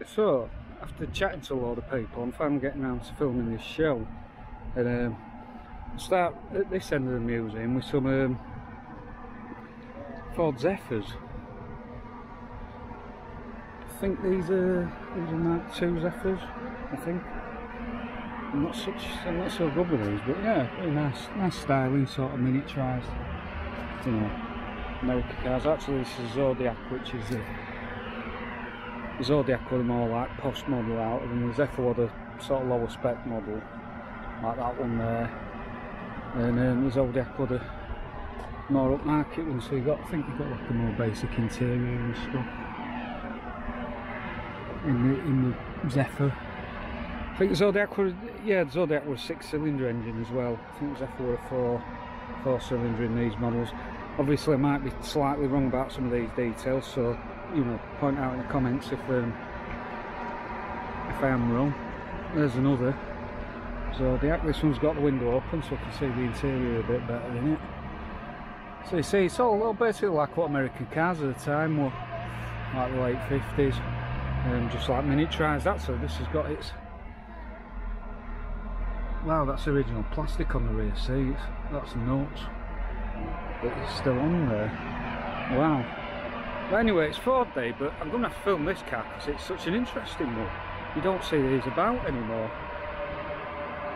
So, after chatting to a lot of people, I'm finally getting around to filming this show. And start at this end of the museum with some Ford Zephyrs. I think these are Mark II Zephyrs, I think. I'm not so good with these, but yeah, very nice styling, sort of miniaturised, you know, American cars. Actually, this is Zodiac, which is the Zodiac with a more like posh model out, and the Zephyr with a sort of lower spec model, like that one there, and the Zodiac with a more upmarket one. So I think you've got like a more basic interior and stuff in the Zephyr. I think the Zodiac was, yeah, the Zodiac was a 6-cylinder engine as well. I think the Zephyr were a 4-cylinder in these models. Obviously I might be slightly wrong about some of these details, so you know, point out in the comments if I am wrong. There's another Zodiac. This one's got the window open so I can see the interior a bit better in it. So you see, it's all basically like what American cars at the time were, like the late 50s, just like miniaturised. That's so this has got its, wow, that's original plastic on the rear seats. That's nuts. But it's still on there. Wow. But anyway, it's Ford Day, but I'm going to have to film this car because it's such an interesting one. You don't see these about anymore.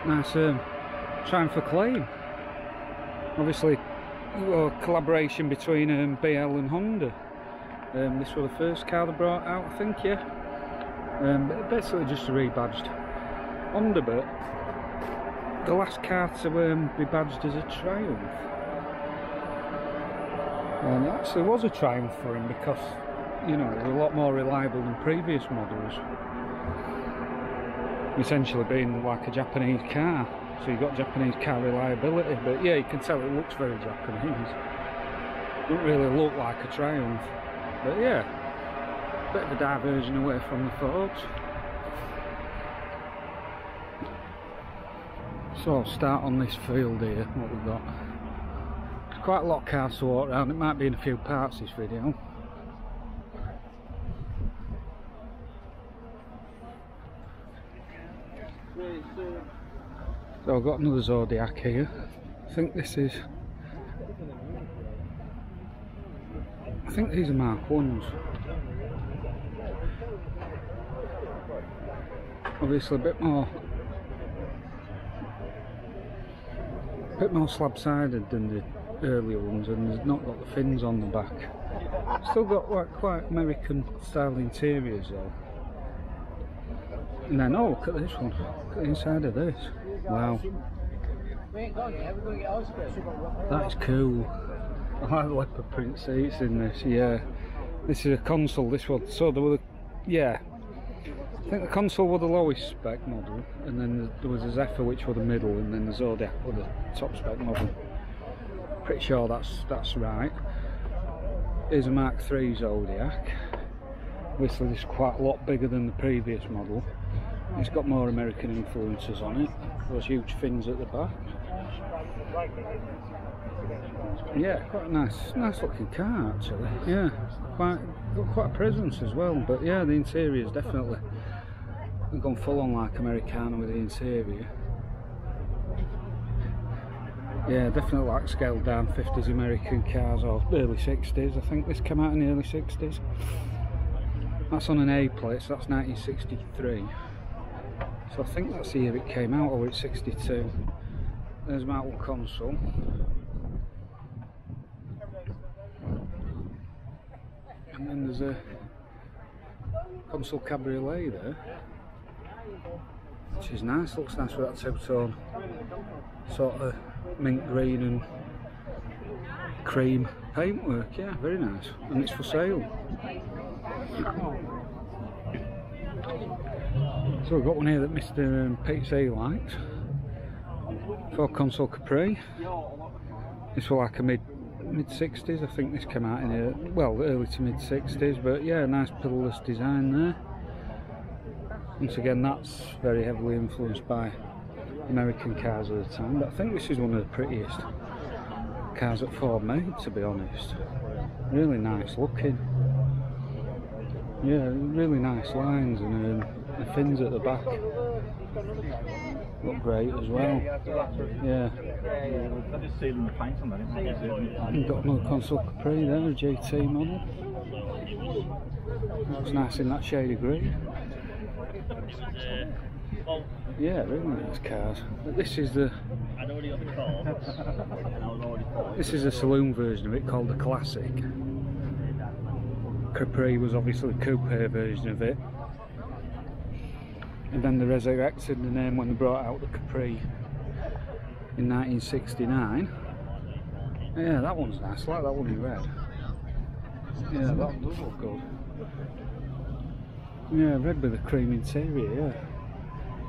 Nice Triumph Acclaim. Obviously, a collaboration between BL and Honda. This was the first car they brought out, I think, yeah. Basically just a rebadged Honda, but the last car to be badged as a Triumph. And it actually was a triumph for him because, you know, they're a lot more reliable than previous models. Essentially being like a Japanese car, so you've got Japanese car reliability, but yeah, you can tell it looks very Japanese. It doesn't really look like a Triumph, but yeah, bit of a diversion away from the Fords. So I'll start on this field here, what we've got. Quite a lot of cars to walk around. It might be in a few parts this video. So I've got another Zodiac here. I think this is, I think these are Mark 1s. Obviously a bit more slab-sided than the earlier ones, and there's not got the fins on the back. Still got like quite American style interiors though. And then, oh, look at this one. Look at the inside of this. Wow. That is cool. I like the leopard print seats in this, yeah. This is a console, this one. So there were, yeah. I think the console was the lowest spec model, and then there was a Zephyr which was the middle, and then the Zodiac was the top spec model. Pretty sure that's right. Here's a Mark III Zodiac. Obviously this is quite a lot bigger than the previous model. It's got more American influences on it. Those huge fins at the back. Yeah, quite a nice looking car actually. Yeah, got quite a presence as well. But yeah, the interior's definitely gone full on like Americana with the interior. Yeah, definitely like scaled down 50s American cars, or early 60s. I think this came out in the early 60s. That's on an A plate, so that's 1963. So I think that's the year it came out, or it's 62. There's my little console. And then there's a console cabriolet there, which is nice, looks nice with that two-tone sort of mint green and cream paintwork. Yeah, very nice, and it's for sale. So we've got one here that Mr. Pete C likes. Ford console Capri. This was like a mid-60s, I think this came out in here, well, early to mid-60s, but yeah, nice pillarless design there. Once again, that's very heavily influenced by American cars at the time, but I think this is one of the prettiest cars that Ford made, to be honest. Really nice looking. Yeah, really nice lines, and the fins at the back look great as well. Yeah. You've got another console Capri there, a GT model. Looks nice in that shade of green. Yeah, really nice cars. But this is the saloon version of it, called the Classic. Capri was obviously the coupe version of it, and then they resurrected the name when they brought out the Capri in 1969. Yeah, that one's nice. I like that one in red. Yeah, that one does look good. Yeah, red with a cream interior. Yeah,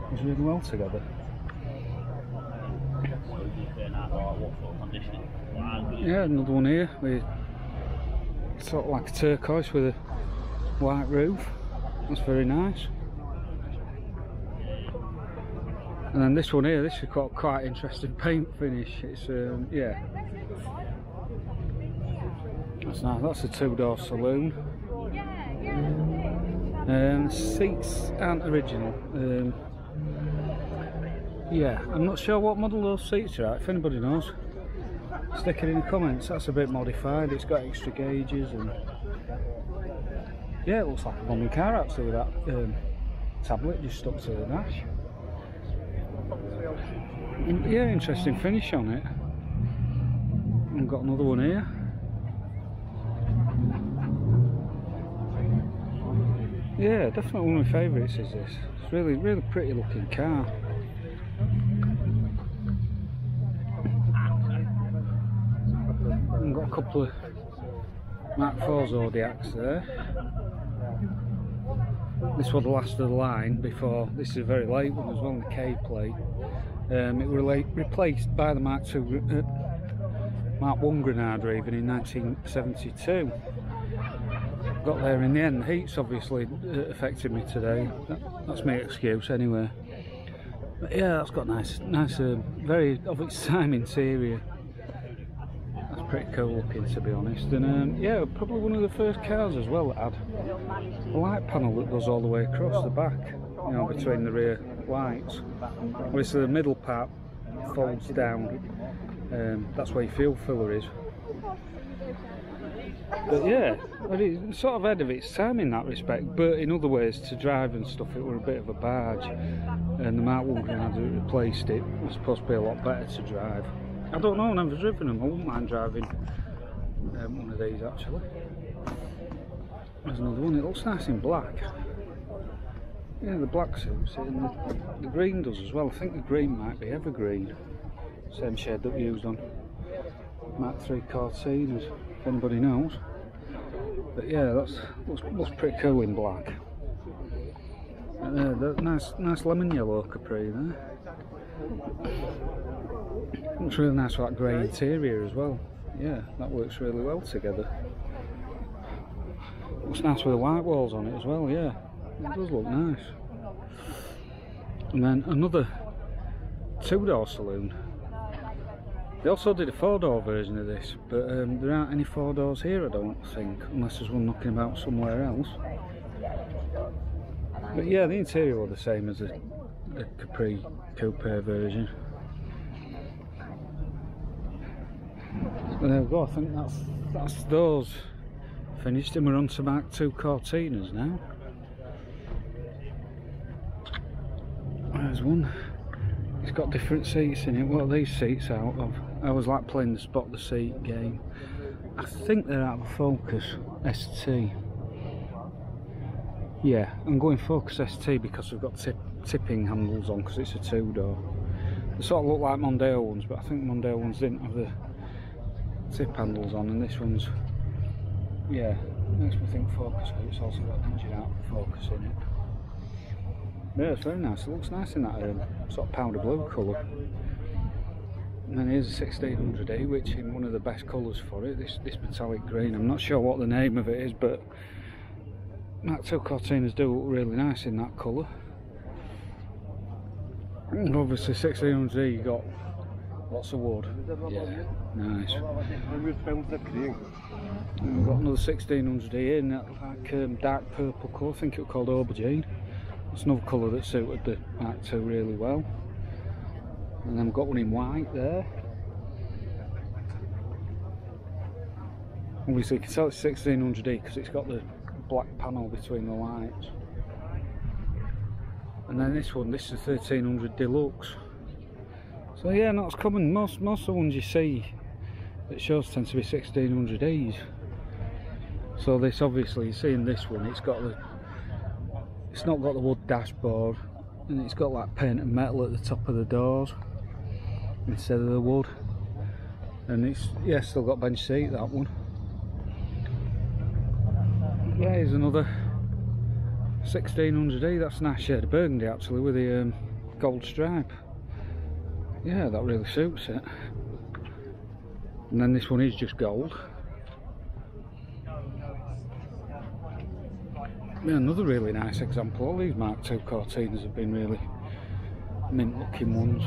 goes really well together. Yeah, another one here with sort of like a turquoise with a white roof. That's very nice. And then this one here, this has got quite interesting paint finish. It's yeah, that's nice. That's a two-door saloon. Seats aren't original. Yeah, I'm not sure what model those seats are at. If anybody knows, stick it in the comments. That's a bit modified. It's got extra gauges, and yeah, it looks like a modern car actually with that tablet just stuck to the dash. And yeah, interesting finish on it. I've got another one here. Yeah, definitely one of my favourites is this. It's really, really pretty looking car. I've got a couple of Mark IV Zodiacs there. This was the last of the line before. This is a very late one as well, the K plate. It was replaced by the Mark I Granada even in 1972. Got there in the end. The heat's obviously affected me today. That's my excuse anyway. But yeah, that's got nice, very of its time interior. That's pretty cool looking, to be honest. And yeah, probably one of the first cars as well that had a light panel that goes all the way across the back, you know, between the rear lights. Obviously the middle part folds down. That's where your fuel filler is. But yeah, it's sort of ahead of its time in that respect, but in other ways, to drive and stuff, it were a bit of a barge, and the Mark I Granada that replaced it was supposed to be a lot better to drive. I don't know, I've never driven them. I wouldn't mind driving one of these actually. There's another one. It looks nice in black. Yeah, the black suits it, and the green does as well. I think the green might be evergreen, same shade that we used on Mark III Corsinas, if anybody knows. But yeah, that's looks pretty cool in black. Nice lemon yellow Capri there. Looks really nice with that grey interior as well. Yeah, that works really well together. Looks nice with the white walls on it as well. Yeah, it does look nice. And then another two-door saloon. They also did a four-door version of this, but there aren't any four doors here, I don't think, unless there's one knocking about somewhere else. But yeah, the interior was the same as the Capri Coupe version. But there we go. I think that's those finished, and we're on to Mark II Cortinas now. There's one. It's got different seats in it. What are these seats out of? I always like playing the spot the seat game. I think they're out of Focus ST. Yeah, I'm going Focus ST because we've got tipping handles on, because it's a two-door. They sort of look like Mondeo ones, but I think Mondeo ones didn't have the tip handles on, and this one's, yeah, makes me think Focus, but it's also got an engine out of Focus in it. Yeah, it's very nice. It looks nice in that sort of powder blue colour. And then here's a 1600E, which in one of the best colours for it, this metallic green. I'm not sure what the name of it is, but Mark II Cortinas do look really nice in that colour. And obviously 1600E, you got Lots of wood. Yeah, nice. And we've got another 1600E in that like dark purple colour. I think it was called aubergine. It's another colour that suited the Mark II really well. And then we've got one in white there. Obviously you can tell it's 1600E because it's got the black panel between the lights. And then this one, this is a 1300 Deluxe. So yeah, not as common. Most of the ones you see at shows tend to be 1600Es. So this, obviously, you see in this one, it's not got the wood dashboard, and it's got like painted metal at the top of the doors instead of the wood. And it's, yeah, still got bench seat, that one. Yeah, here's another 1600E. That's a nice shade of burgundy actually, with the gold stripe. Yeah, that really suits it. And then this one is just gold. Yeah, another really nice example. All these Mark II Cortinas have been really mint looking ones.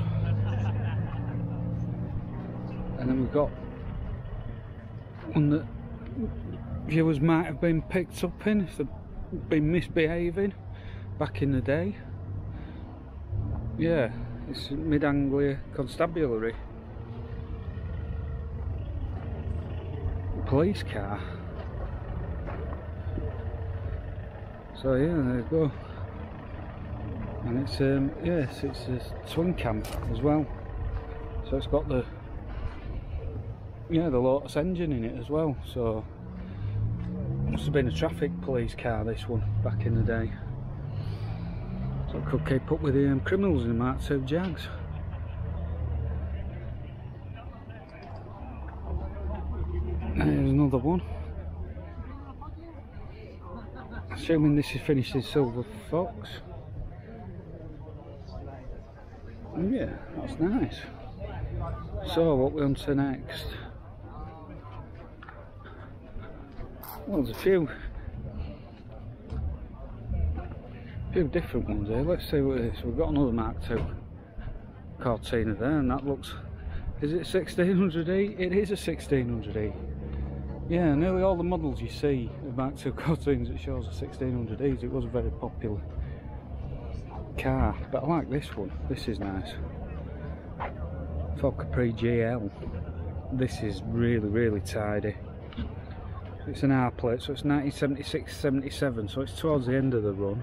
And then we've got one that viewers might have been picked up in if they've been misbehaving back in the day. Yeah, it's Mid-Anglia Constabulary police car. So yeah, there you go. And it's yes, it's a twin cam as well. So it's got the Lotus engine in it as well. So must have been a traffic police car, this one, back in the day. So it could keep up with the criminals in the Mark II Jags. Here's another one. Assuming this is finished in silver fox. Yeah, that's nice. So what we're on to next? Well, there's a few different ones here. Let's see what it is. We've got another Mark II Cortina there, and that looks, is it 1600E? It is a 1600E. Yeah, nearly all the models you see of Mark II Cortinas, it shows are 1600Es. It was a very popular car, but I like this one. This is nice. For Capri XL. This is really tidy. It's an R plate, so it's 1976-77, so it's towards the end of the run.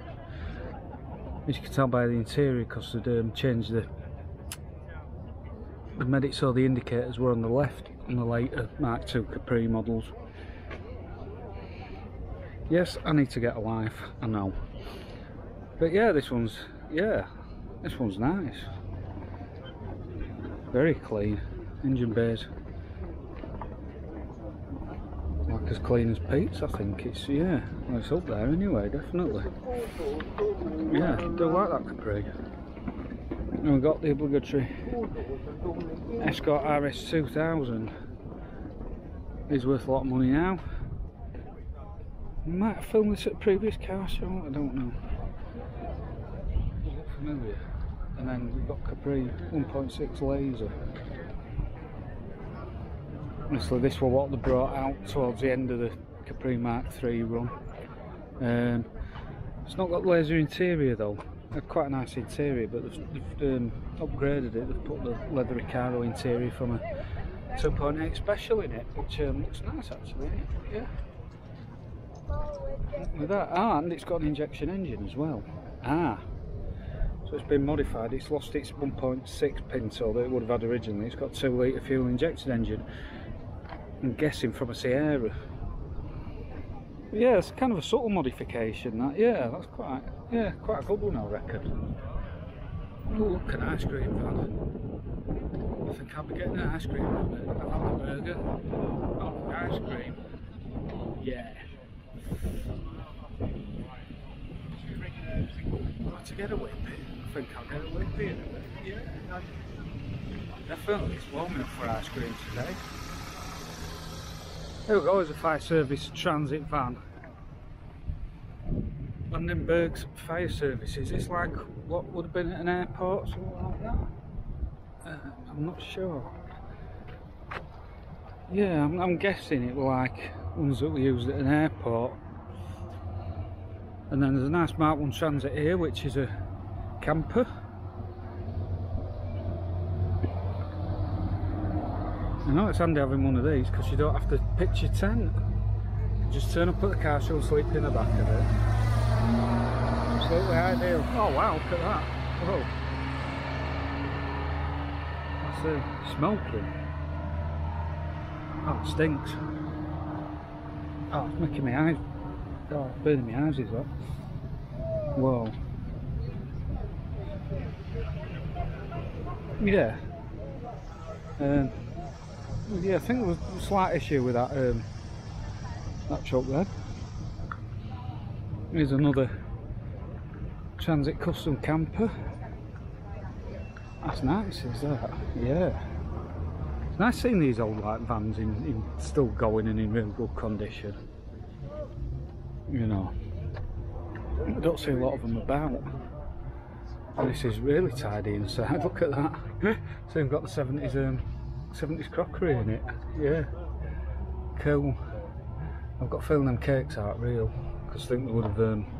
As you can tell by the interior, because they'd changed they made it so the indicators were on the left on the later Mark II Capri models. Yes, I need to get a life, I know. But yeah, this one's nice. Very clean. Engine bays, like as clean as Pete's, I think. It's, yeah, well, it's up there anyway, definitely. Yeah, I do like that Capri. And we've got the obligatory Escort RS 2000. It's worth a lot of money now. We might have filmed this at a previous car show, I don't know. Does it look familiar? And then we've got Capri 1.6 laser. Honestly, this was what they brought out towards the end of the Capri Mark III run. It's not got laser interior though. It had quite a nice interior, but they've upgraded it. They've put the leathery cargo interior from a 2.8 special in it, which looks nice actually. Yeah. With that, and it's got an injection engine as well. So it's been modified. It's lost its 1.6 Pinto that it would have had originally. It's got 2 litre fuel injected engine. I'm guessing from a Sierra. But yeah, it's kind of a subtle modification. That, yeah, that's quite a good one, I reckon. Oh, look, an ice cream van. I think I'll be getting an ice cream van. I've had a burger. Oh, ice cream. Yeah. Got to get a whippy. I think I'll get a whippy in a bit. Yeah. Definitely, it's warm enough for ice cream today. There we go, there's a fire service transit van. Vandenberg's fire services. It's like what would have been at an airport, something like I'm not sure. Yeah, I'm guessing it were like ones that we used at an airport. And then there's a nice Mark 1 Transit here, which is a camper. I know it's handy having one of these because you don't have to pitch your tent. You just turn up at the car, she'll sleep in the back of it. Absolutely ideal. Oh wow, look at that. Whoa. That's smoking. Oh, it stinks. Oh, it's making my eyes. Oh, it's burning my eyes, is that? Whoa. Yeah. Yeah, I think there was a slight issue with that that truck there. Here's another Transit custom camper. That's nice, is that? Yeah. It's nice seeing these old like vans in still going and in real good condition. You know, I don't see a lot of them about. This is really tidy inside. Look at that. So we've got the 70s crockery in it. Yeah, cool. I've got a feeling them cakes aren't real because I think they would have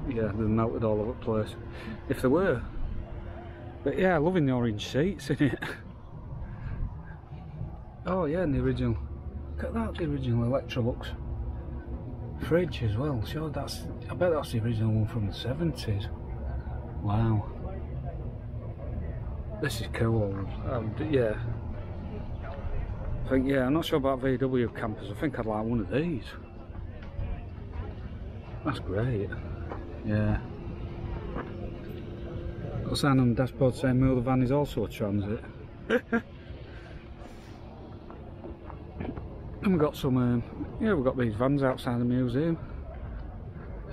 yeah, they melted all over the place if they were. But yeah, loving the orange seats in it. Oh yeah, and the original, look at that, the original Electrolux fridge as well. Sure, I bet that's the original one from the 70s. Wow, this is cool. Yeah, I think, yeah, I'm not sure about VW campers. I think I'd like one of these. That's great. Yeah. Got a sign on the dashboard saying the van is also a Transit. And we've got some, yeah, we've got these vans outside the museum.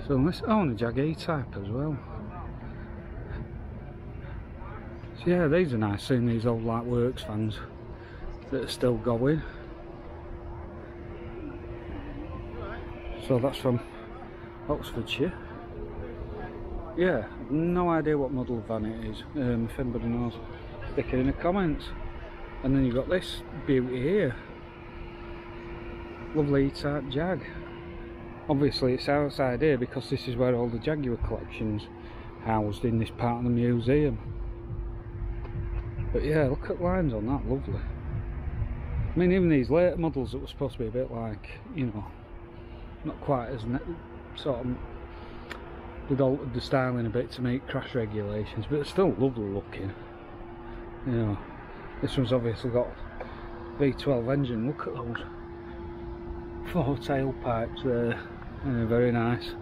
So this, oh, and a Jag E-Type as well. So yeah, these are nice, seeing these old like works vans that are still going. So that's from Oxfordshire. Yeah, no idea what model of van it is. If anybody knows, stick it in the comments. And then you've got this beauty here. Lovely E-Type Jag. Obviously it's outside here because this is where all the Jaguar collection's housed, in this part of the museum. But yeah, look at lines on that, lovely. I mean, even these later models that were supposed to be a bit like, you know, not quite as sort of, they'd altered the styling a bit to meet crash regulations, but it's still lovely looking. You know, this one's obviously got V12 engine. Look at those 4 tailpipes there. Yeah, very nice.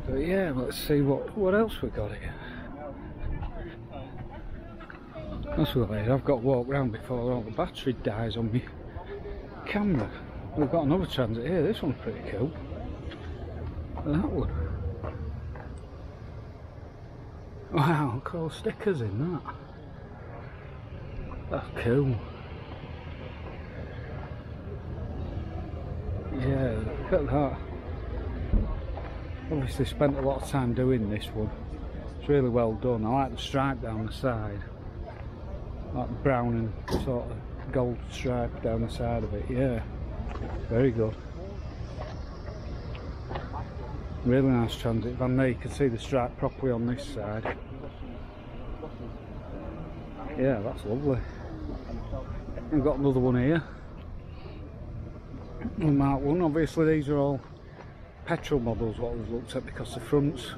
But yeah, let's see what else we got here. That's what I've got to walk round before all the battery dies on me camera. We've got another Transit here. This one's pretty cool. That one. Wow, look at all the stickers in that. That's cool. Yeah, look at that. Obviously spent a lot of time doing this one. It's really well done. I like the stripe down the side. Like the brown and sort of gold stripe down the side of it. Yeah, very good. Really nice Transit van there. You can see the stripe properly on this side. Yeah, that's lovely. I've got another one here. Mark 1. Obviously these are all petrol models what we've looked at because the front's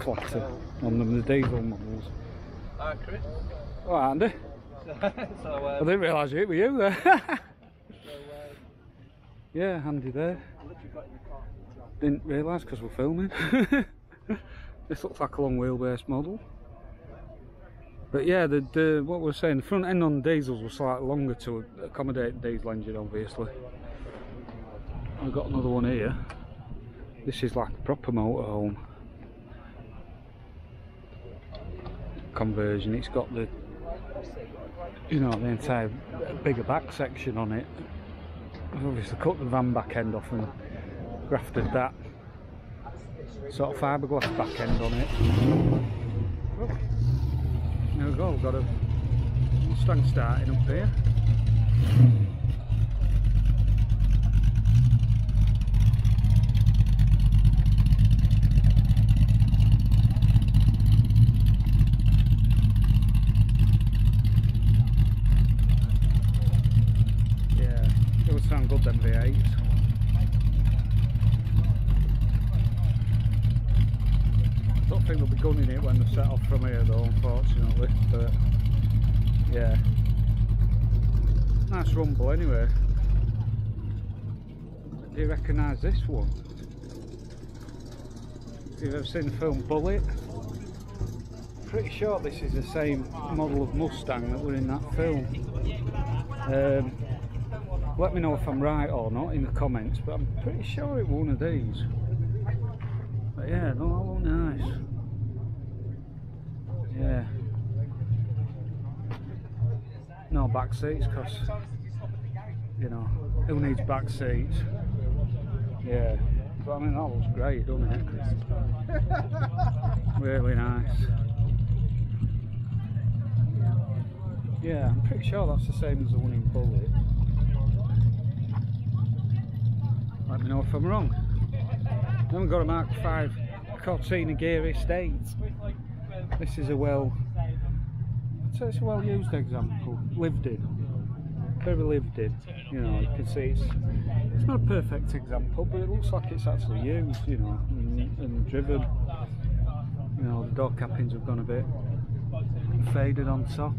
flatter on them, the diesel models. Hi Chris. Oh, Andy. I didn't realise it was you there. Yeah, handy there. Didn't realise because we're filming. This looks like a long wheelbase model. But yeah, what we're saying, the front end on the diesels was slightly longer to accommodate the diesel engine, obviously. We've got another one here. This is like a proper motorhome conversion. It's got the, you know, the entire bigger back section on it. I've obviously cut the van back end off and grafted that sort of fiberglass back end on it. Oh, there we go, we've got a Mustang starting up here. Yeah, it would sound good, them V8s. I don't think they'll be gunning it when they set off from here though, unfortunately, but yeah. Nice rumble anyway. Do you recognise this one? Have you ever seen the film Bullet? Pretty sure this is the same model of Mustang that were in that film. Let me know if I'm right or not in the comments, but I'm pretty sure it was one of these. But yeah, no, that look nice. Yeah. No back seats, because, you know, who needs back seats? Yeah. But I mean, that looks great, doesn't it? Really nice. Yeah, I'm pretty sure that's the same as the one in Bullet. Let me know if I'm wrong. Then we've got a Mark V Corsair gear estate. This is a it's a well used example, lived in, very lived in. You know, you can see it's not a perfect example, but it looks like it's actually used, you know, and driven. You know, the door cappings have gone a bit faded on top,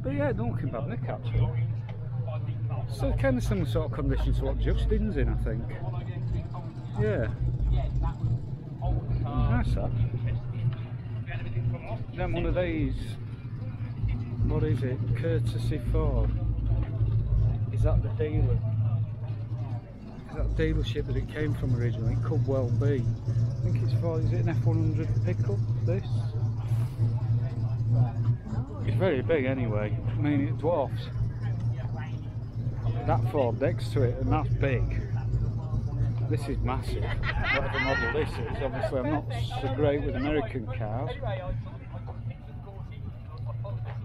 but yeah, don't look in bad nick actually. So kind of similar sort of conditions to what Justin's in, I think. Yeah. Nice that. Then one of these, what is it? Courtesy Ford. Is that the dealer? Is that the dealership that it came from originally? It could well be. I think it's for, is it an F100 pickup, this? It's very big anyway. I mean, it dwarfs that Ford next to it, and that's big. This is massive, whatever model this is. Obviously I'm not so great with American cars.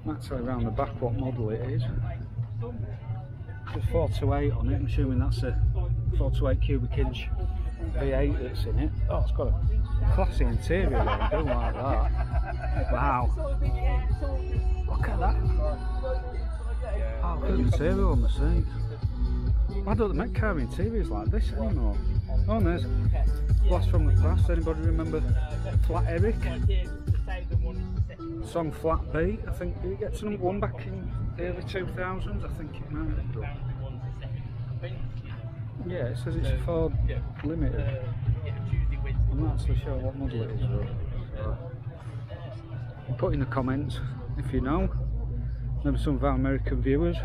That's around the back what model it is. There's 428 on it, I'm assuming that's a 428 cubic inch V8 that's in it. Oh, it's got a classy interior there, I do like that. Wow. Look at that. Oh, look at the interior on the seat. Why don't they make car interiors like this anymore? Oh, and there's a blast from the past. Anybody remember Flat Eric? Song Flat Beat, I think. Did it get to number 1 back in the early 2000s? I think it might have done. Yeah, it says it's a Ford Limited. I'm not actually sure what model it is though. So, put in the comments if you know. Maybe some of our American viewers.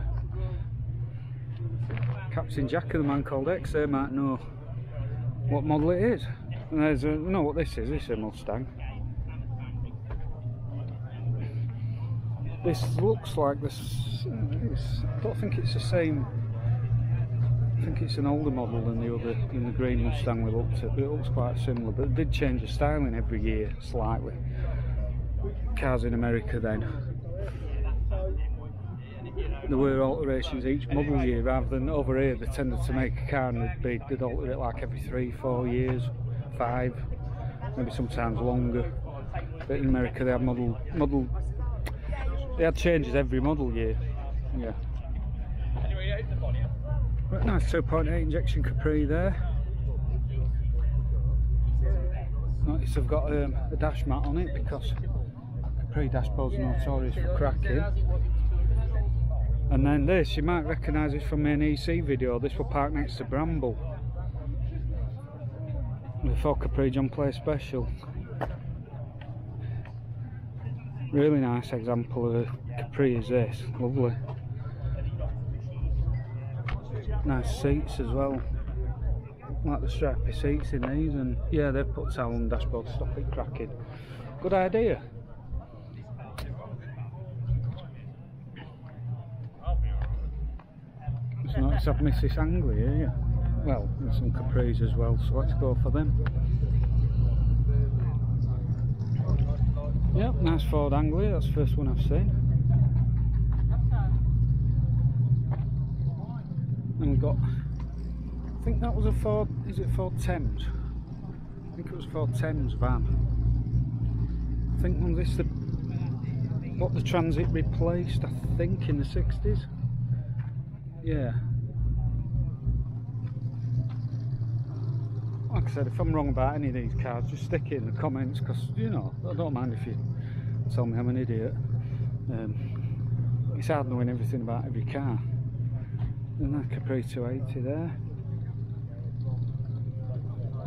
Captain Jack and the man called X, they might know what model it is. And there's you know what this is? This is a Mustang. This looks like this. I don't think it's the same. I think it's an older model than the green Mustang we looked at, but it looks quite similar. But it did change the styling every year slightly. Cars in America then, there were alterations each model year, rather than over here they tended to make a car and they'd alter it like every 3-4 years, 5, maybe sometimes longer. But in America they had they had changes every model year. Yeah. Right, nice 2.8 injection Capri there. Notice I've got a dash mat on it because Capri dashboards are notorious for cracking. And then this, you might recognise this from an EC video. This will park next to Bramble. The Ford Capri John Play Special. Really nice example of a Capri is this. Lovely. Nice seats as well. Like the stripy seats in these, and yeah, they've put towel on the dashboard to stop it cracking. Good idea. It's nice to have Mrs. Anglia here. Well, and some Capris as well, so let's go for them. Yep, nice Ford Anglia, that's the first one I've seen. And we've got, I think that was a Ford, is it Ford Thames? I think it was Ford Thames van. I think on this, what the Transit replaced, I think, in the 60s. Yeah. Like I said, if I'm wrong about any of these cars, just stick it in the comments, because, you know, I don't mind if you tell me I'm an idiot. It's hard knowing everything about every car. And that Capri 280 there.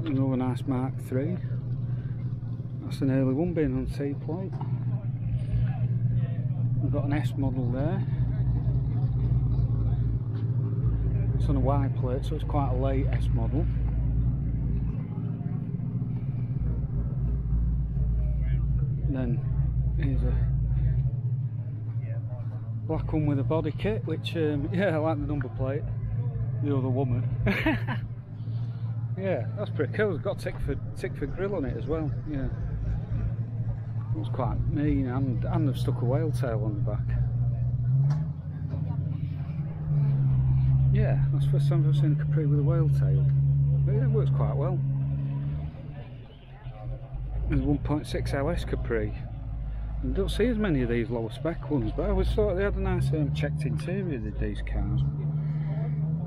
Another nice Mark III. That's an early one, being on C-plate. We've got an S model there. It's on a Y plate, so it's quite a late S model. And then here's a black one with a body kit, which yeah, I like the number plate. The other woman. Yeah, that's pretty cool. It's got Tickford grill on it as well. Yeah, it was quite mean, and they've stuck a whale tail on the back. Yeah, that's the first time I've seen a Capri with a whale tail. But yeah, it works quite well. There's 1.6 LS Capri. You don't see as many of these lower spec ones, but I always thought they had a nice checked interior with these cars.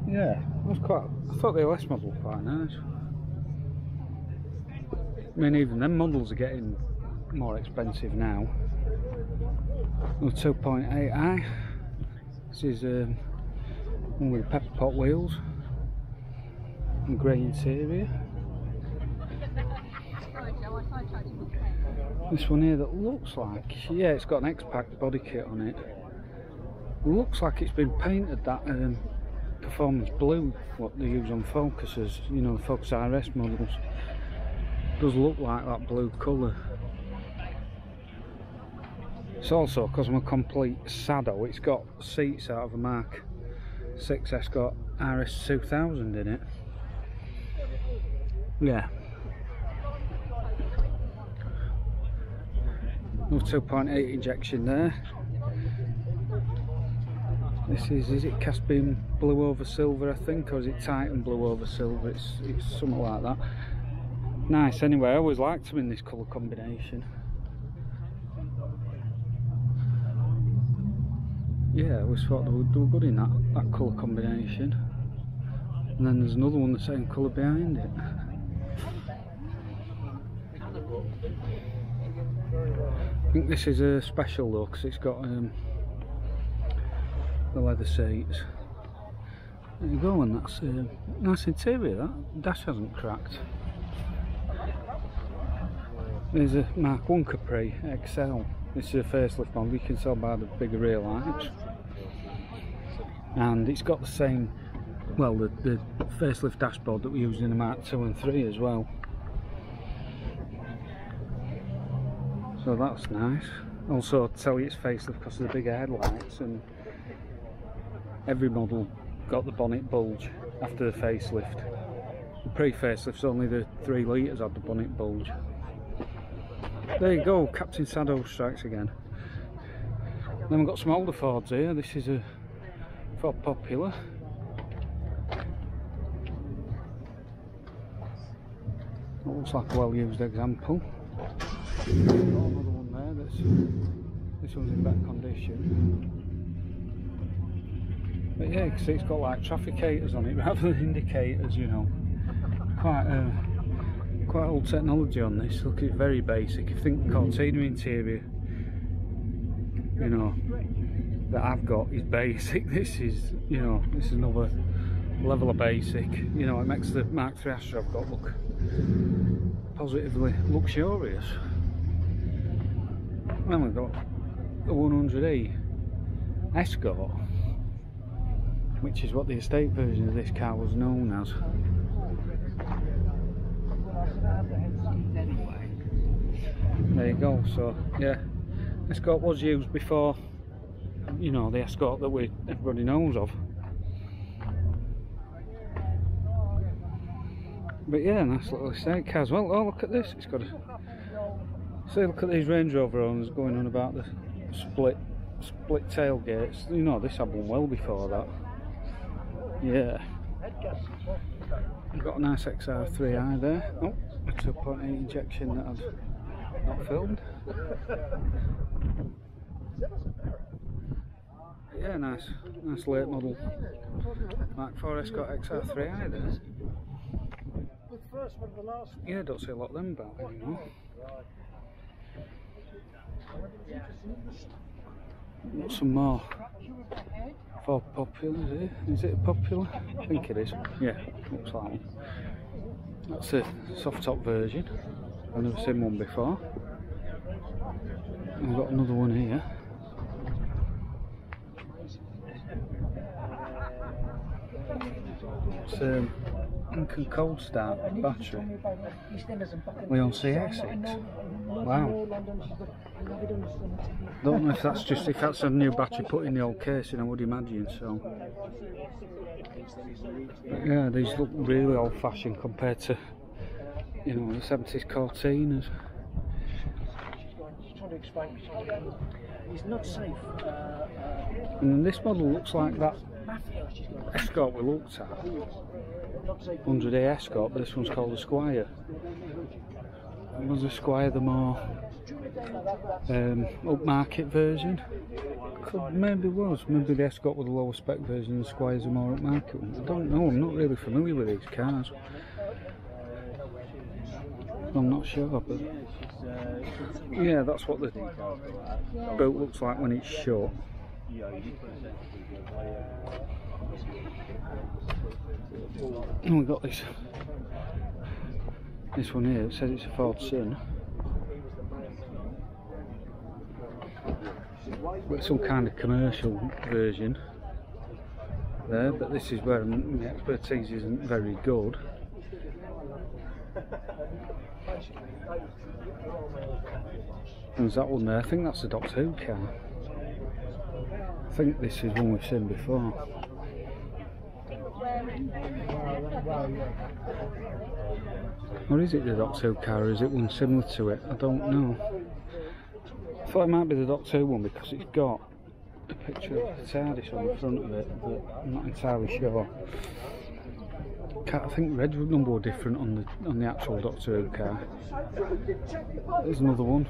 Yeah, I thought the LS model was quite nice. I mean, even them models are getting more expensive now. The 2.8i. This is one with pepper pot wheels and grey interior. This one here that looks like, yeah, it's got an X-Pack body kit on it. Looks like it's been painted that performance blue, what they use on Focuses, you know, the Focus RS models. Does look like that blue colour. It's also, because I'm a complete sado, it's got seats out of a Mark 6 Escort RS 2000 in it. Yeah. Another 2.8 injection there. This is it Caspian blue over silver, I think, or is it Titan blue over silver? It's something like that. Nice anyway, I always liked them in this colour combination. Yeah, I always thought they were good in that colour combination. And then there's another one the same colour behind it. I think this is a special though, because it's got the leather seats. There you go, and that's nice interior. That dash hasn't cracked. There's a Mark 1 Capri XL. This is a facelift model. You can tell by the bigger rear lights, and it's got the same, well, the facelift dashboard that we used in the Mark 2 and 3 as well. So that's nice. Also, I'll tell you it's facelift because of the bigger headlights, and every model got the bonnet bulge after the facelift. The pre-facelift's only the 3 litres had the bonnet bulge. There you go, Captain Sado strikes again. Then we've got some older Fords here. This is a Ford Popular. That looks like a well-used example. Another one there. This one's in better condition. But yeah, you can see it's got like trafficators on it rather than indicators, you know. Quite old technology on this. Look, it's very basic. If you think the Cortina interior, you know, that I've got is basic, this is, you know, this is another level of basic. You know, it makes the Mark III Astra I've got look positively luxurious. Then we've got the 100e Escort, which is what the estate version of this car was known as. There you go. So yeah, Escort was used before, you know, the Escort that everybody knows of. But yeah, nice little estate car as well. Oh, look at this, it's got a See, look at these Range Rover owners going on about the split tailgates. You know, this had one well before that. Yeah. We've got a nice XR3i there. Oh, a 2.8 injection that I've not filmed. Yeah, nice late model Mark IV Escort XR3i there. Yeah, don't see a lot of them about anymore. Got some more Ford Popular here. Is it a Popular? I think it is. Yeah, looks like one. That's a soft top version. I've never seen one before. I've got another one here. It's Lincoln Cold Start battery. Leon CX6. Wow. Don't know if that's a new battery put in the old casing, I would imagine so. But yeah, these look really old fashioned compared to, you know, the 70s Cortinas. It's not safe. And then this model looks like that Escort we looked at. 100A Escort, but this one's called a Squire. Was the Squire the more upmarket version? Maybe the Escort was the lower spec version and the Squire's a more upmarket one. I don't know, I'm not really familiar with these cars. I'm not sure, but yeah, that's what the boot looks like when it's shut. And we've got this one here. It says it's a Ford Sun, but some kind of commercial version there. But this is where my expertise isn't very good. There's that one there. I think that's the Doctor Who car. I think this is one we've seen before. Or is it the Doctor Who car, or is it one similar to it? I don't know. I thought it might be the Doctor Who one because it's got a picture of the TARDIS on the front of it, but I'm not entirely sure. I think the red number were different on the actual Doctor Who car. There's another one,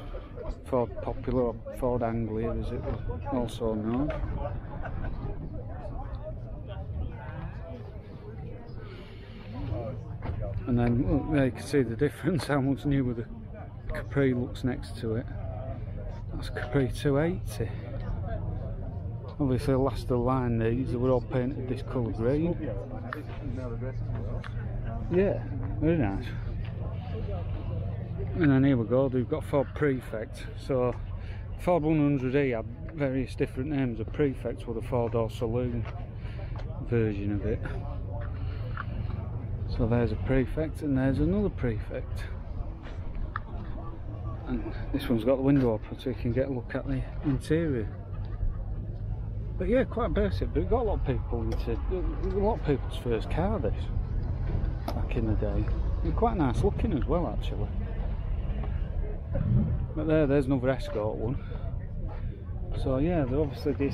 Ford Popular, or Ford Anglia as it was also known. And then look, there you can see the difference, how much newer the Capri looks next to it. That's Capri 280. Obviously the last of the line these, they were all painted this colour green. Yeah, very nice. And then here we go, we've got Ford Prefect. So Ford 100E had various different names. The Prefect were the 4-door saloon version of it. So there's a Prefect and there's another Prefect. And this one's got the window open so you can get a look at the interior. But yeah, quite basic, but it got a lot of people's first car, this, back in the day. It's quite nice looking as well, actually. But there's another Escort one. So yeah, they're obviously the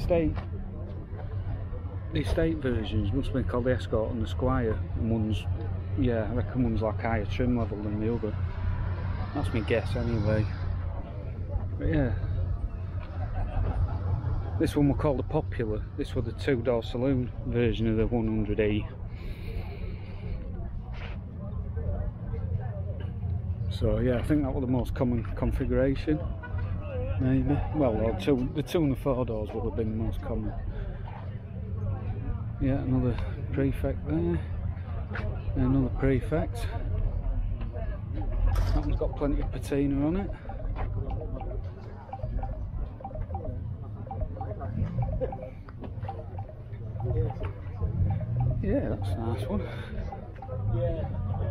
estate versions must have been called the Escort and the Squire. And one's, yeah, I reckon one's like higher trim level than the other. That's my guess anyway. But yeah. This one we called the Popular. This was the 2-door saloon version of the 100E. So yeah, I think that was the most common configuration. Maybe. Well, the 2 and the 4 doors would have been the most common. Yeah, another Prefect there. And another Prefect. That one's got plenty of patina on it. Yeah, that's a nice one.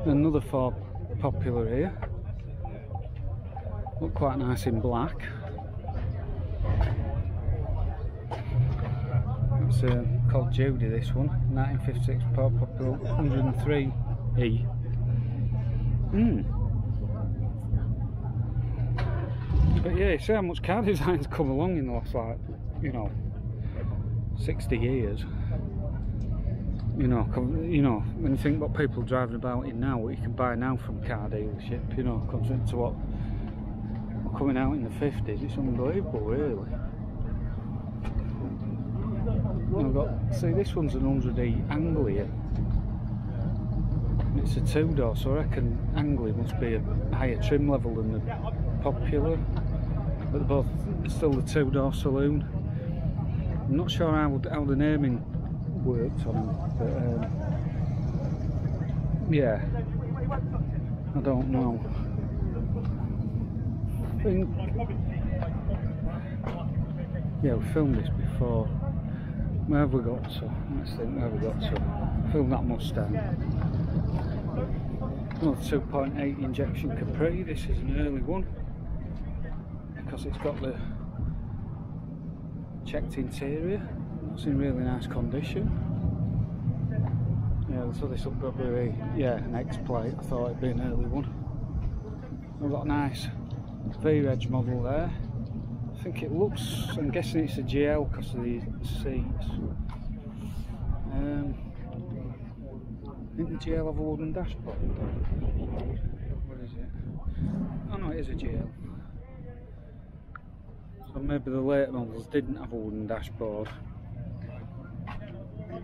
Another Ford Popular here. Look quite nice in black. It's called Judy, this one. 1956 Ford Popular 103E. But yeah, you see how much car design's come along in the last, like, you know, 60 years. You know, when you think what people are driving about in now, what you can buy now from a car dealership, you know, compared to what coming out in the 50s, it's unbelievable, really. I've got, see, this one's an 100e Anglia. It's a 2-door, so I reckon Anglia must be a higher trim level than the Popular, but they're both still the 2-door saloon. I'm not sure how the naming worked on them, but yeah, I don't know. I think, yeah, we filmed this before. Where have we got to? Let's think, where have we got to? Film that Mustang. Another 2.8 injection Capri. This is an early one because it's got the checked interior. It's in really nice condition. Yeah, so this will probably be, yeah, an X-plate. I thought it'd be an early one. We've got a nice V-Reg model there. I think it looks, I'm guessing it's a GL because of the seats. I think the GL have a wooden dashboard. What is it? Oh no, it is a GL. So maybe the later models didn't have a wooden dashboard.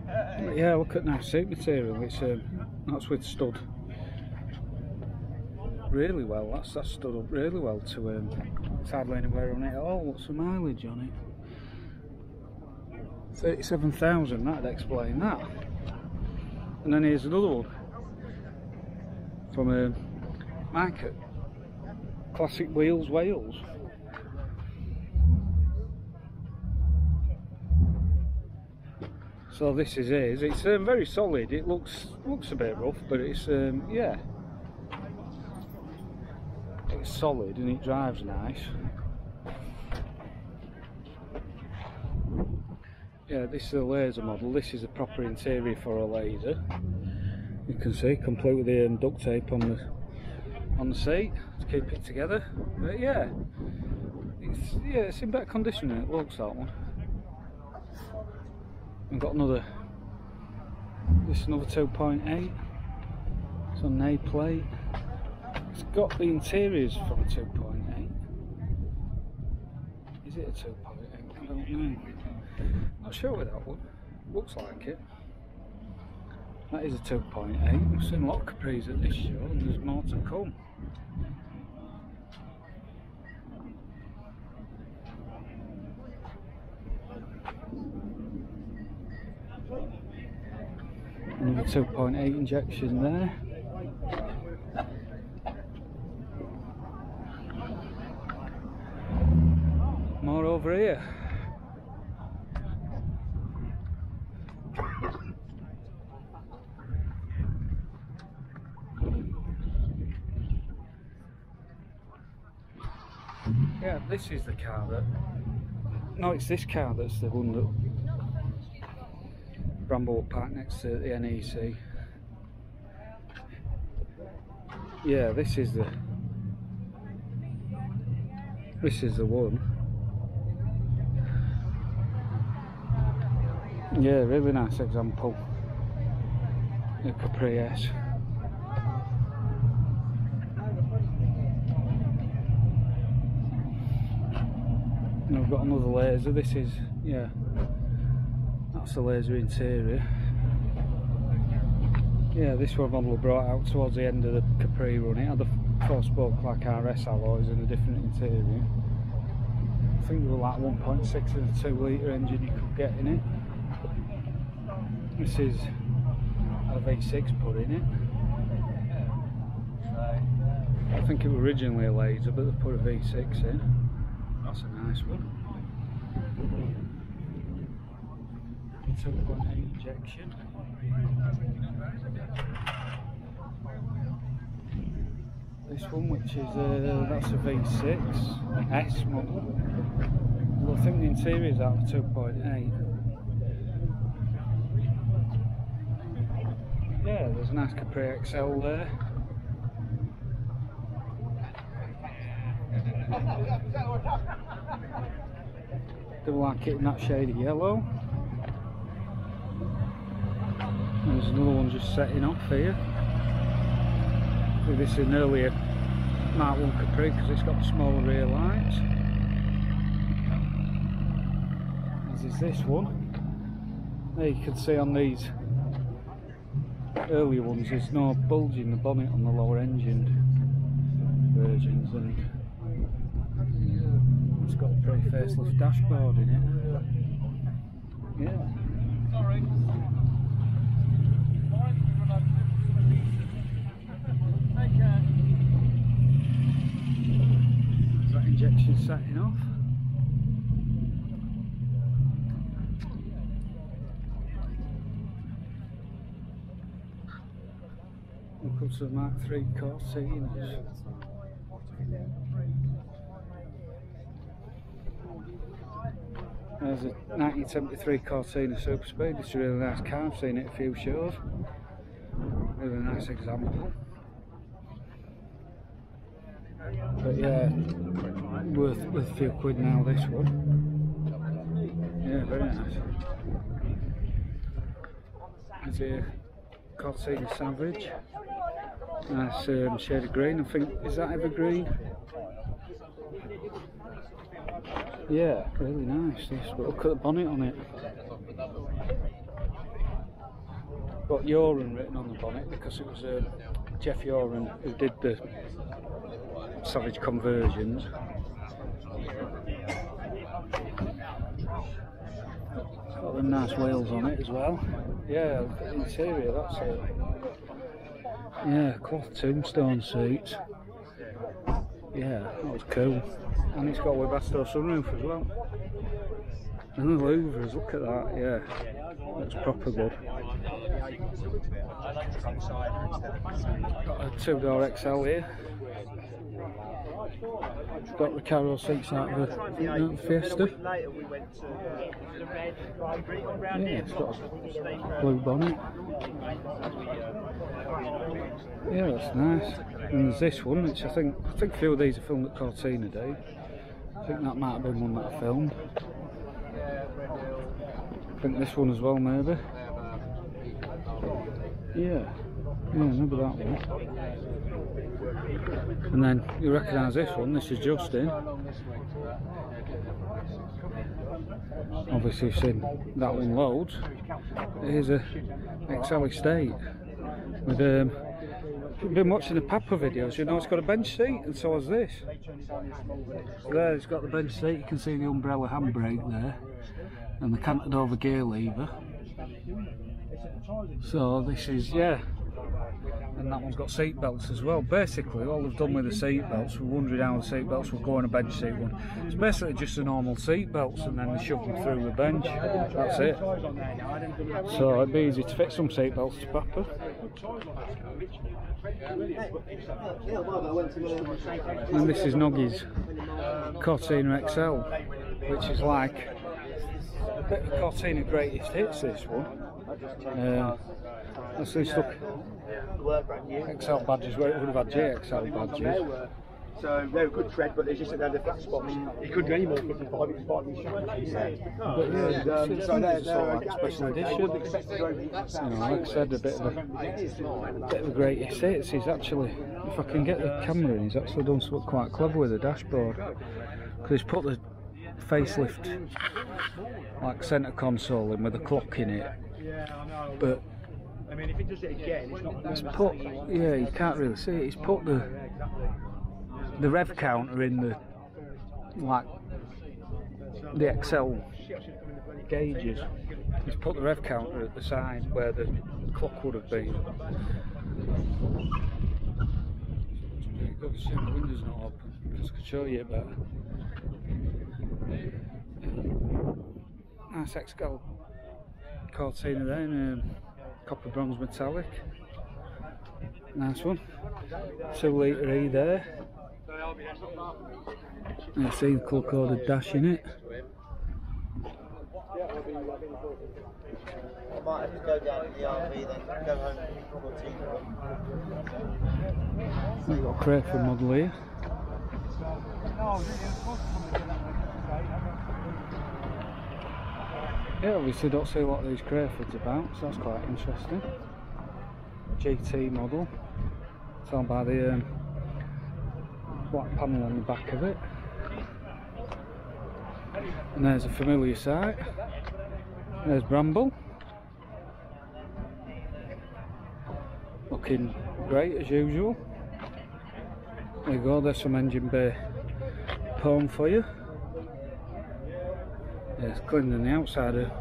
But yeah, look at nice seat material. It's that's withstood really well. That's stood up really well to it's hardly anywhere on it at all. What's the mileage on it? 37,000. That'd explain that. And then here's another one from Mike at Classic Wheels Wales. So this is his. It's very solid. It looks a bit rough, but it's yeah, it's solid and it drives nice. Yeah, this is a laser model. This is a proper interior for a laser. You can see, complete with the duct tape on the seat to keep it together. But yeah, it's in better condition than it looks, that one. I've got another. This is another 2.8. It's on an A plate. It's got the interiors from a 2.8. Is it a 2.8? I don't know. Not sure with that one. Looks like it. That is a 2.8. We've seen a lot of Capris at this show, and there's more to come. Another 2.8 injection there. More over here. Yeah, this is the car that... No, it's this car that's the one that Bramble parked next to the NEC. Yeah, this is the one. Yeah, really nice example. The Capri Xl. And I've got another laser. This is, yeah, that's the laser interior. Yeah, this one model brought out towards the end of the Capri run. It had the 4-spoke like RS alloys and a different interior. I think there were like 1.6 and a 2-litre engine you could get in it. This is a V6 put in it. I think it was originally a laser, but they put a V6 in. That's a nice one. 2.8 injection. This one, which is that's a V6 S model. Well, I think the interior is out of 2.8. Yeah, there's a nice Capri XL there. Do like it in that shade of yellow. There's another one just setting off here. I think this is an earlier Mark 1 Capri because it's got the smaller rear lights. As is this one. There you can see on these earlier ones there's no bulge in the bonnet on the lower engined versions, and it's got a pretty facelift dashboard in it. Yeah. Sorry. Is that injection setting off? Welcome to the Mark 3 Corsair. There's a 1973 Corsair Super Speed. It's a really nice car. I've seen it a few shows. Really nice example. But yeah, worth a few quid now, this one. Yeah, very nice. There's a Corsair Savage. Nice shade of green. I think, is that evergreen? Yeah, really nice. This, but look at the bonnet on it. Got Yoran written on the bonnet because it was Jeff Yoran who did the Savage conversions. Got them nice wheels on it as well. Yeah, look at the interior, that's it. Yeah, cloth tombstone seats. Yeah, that was cool. And it's got a Webasto sunroof as well. And the louvers, look at that, yeah. Looks proper good. Got a 2-door XL here. Got the Recaro seats out of the Fiesta. Yeah, it's got a blue bonnet. Yeah, that's nice. And there's this one, which I think a few of these are filmed at Cortina Day. I think that might have been one that I filmed. I think this one as well, maybe. Yeah, remember that one. And then you recognise this one, this is Justin. Obviously you've seen that one loads. Here's a XL Estate. With you've been watching the Papa videos, you know it's got a bench seat, and so has this. So there it's got the bench seat, you can see the umbrella handbrake there, and the canted over gear lever. So this is, yeah, and that one's got seat belts as well. Basically all they've done with the seat belts, we're wondering how the seat belts will go on a bench seat one. It's basically just the normal seat belts and then they shove them through the bench. That's it. So it'd be easy to fit some seat belts to Papa. And this is Noggy's Cortina XL, which is like a bit of Cortina greatest hits, this one. Let's see, stuck XL badges where it would have had JXL badges. So they were good tread, but they just had the flat spots. You couldn't do any more 55, it was 5 inch. But yeah, it's sort of like a special edition. You know, like I said, a bit of a greatest hits. He's actually, if I can get the camera in, he's actually done something quite clever with the dashboard. Because he's put the facelift, like centre console in with a clock in it. But I mean, if it does it again, it's not. He's put, yeah, you can't really see it. He's put the rev counter in the, like, the XL gauges. He's put the rev counter at the side where the clock would have been. You've got to see the window's not open because I can show you better. Nice XL Cortina there in copper bronze metallic. Nice one. 2 litre E there. And I see the colour coded dash in it. I might have to go down in the RV then, go home and We've got a Crayford model here. Yeah, obviously don't see a lot of these Crayfords about, so that's quite interesting. GT model. It's on by the black panel on the back of it. And there's a familiar sight. There's Bramble. Looking great as usual. There you go, there's some engine bay foam for you. Yeah, it's cleaner than the outside of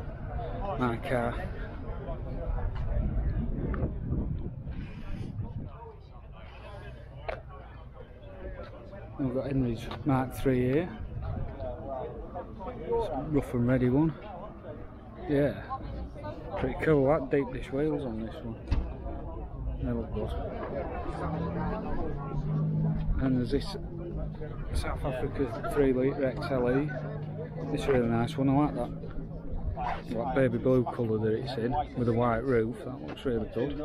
my car. We've got Henry's Mark III here. It's a rough and ready one. Yeah, pretty cool. That deep dish wheels on this one. They look good. And there's this South Africa 3 litre XLE. It's a really nice one. I like that baby blue colour that it's in with a white roof. That looks really good.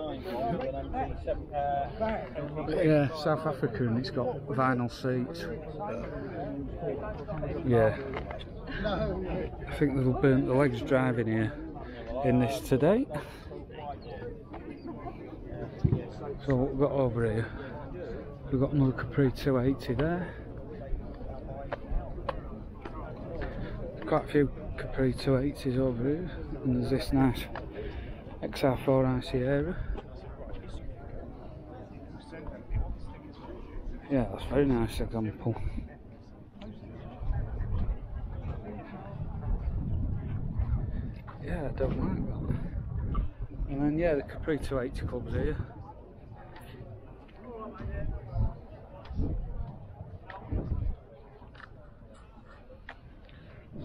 Yeah, South Africa, and it's got vinyl seats. Yeah, I think they'll burn the legs driving here in this today. So what we've got over here, we've got another Capri 280 there. Quite a few Capri 280s over here, and there's this nice XR4 IC Era. Yeah, that's a very nice example. Yeah, I don't like that. And then yeah, the Capri 280 clubs here.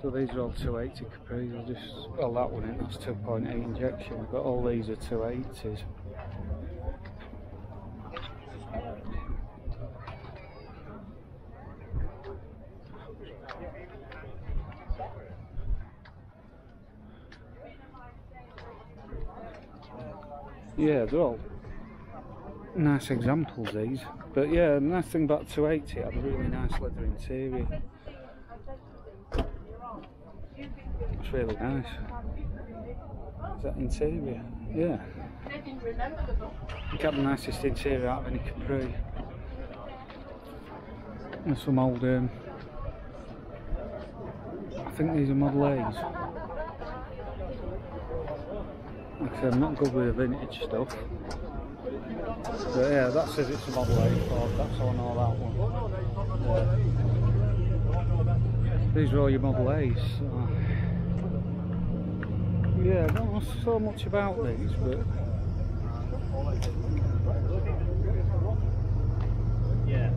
So these are all 280 Capris. I'll just, well, that one in, that's 2.8 injection, but all these are 280s. Yeah, they're all nice examples, these. But yeah, the nice thing about 280, it had a really nice leather interior. It's really nice. Is that interior? Yeah. You get the nicest interior out of any Capri. And some old, I think these are Model A's. Like I said, I'm not good with the vintage stuff. But yeah, that says it's a Model A Ford, that's all I know that one. These are all your Model A's. So. Yeah, I don't know so much about these, but yeah,